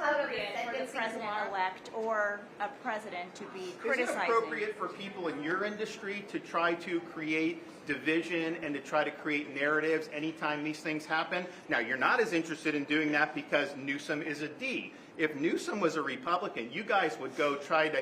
inappropriate for the president-elect or a president to be criticizing. Is it appropriate for people in your industry to try to create division and to try to create narratives anytime these things happen? Now, you're not as interested in doing that because Newsom is a D. If Newsom was a Republican, you guys would go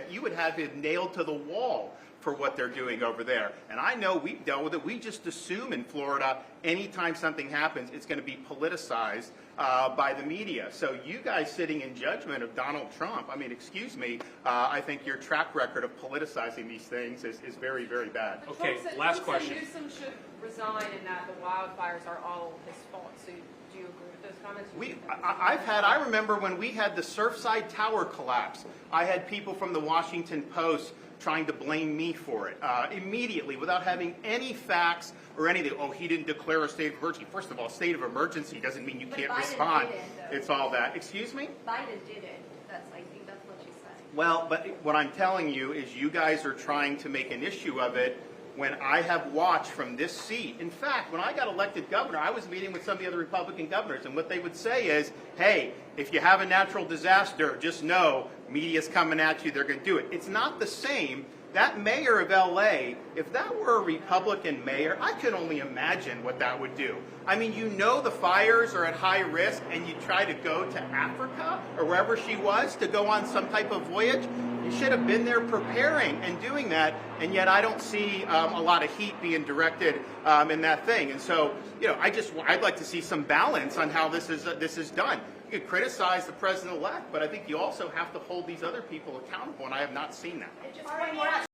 you would have him nailed to the wall for what they're doing over there. And I know we've dealt with it. We just assume in Florida, anytime something happens, it's going to be politicized by the media. So you guys sitting in judgment of Donald Trump, I mean, excuse me, I think your track record of politicizing these things is very, very bad. Okay, last question. Newsom should resign and that the wildfires are all his fault. So do you agree with those comments? I remember when we had the Surfside Tower collapse, I had people from the Washington Post trying to blame me for it immediately without having any facts or anything. Oh, he didn't declare a state of emergency. First of all, state of emergency doesn't mean you can't respond. It's all that. Excuse me? Biden did it. I think that's what you said. Well, but what I'm telling you is you guys are trying to make an issue of it when I have watched from this seat. In fact, when I got elected governor, I was meeting with some of the other Republican governors, and what they would say is, hey, if you have a natural disaster, just know media's coming at you, they're going to do it. It's not the same. That mayor of L.A., if that were a Republican mayor, I could only imagine what that would do. I mean, you know the fires are at high risk, and you try to go to Africa or wherever she was to go on some type of voyage. You should have been there preparing and doing that, and yet I don't see a lot of heat being directed in that thing. And so, you know, I'd like to see some balance on how this is done. You could criticize the president-elect, but I think you also have to hold these other people accountable, and I have not seen that.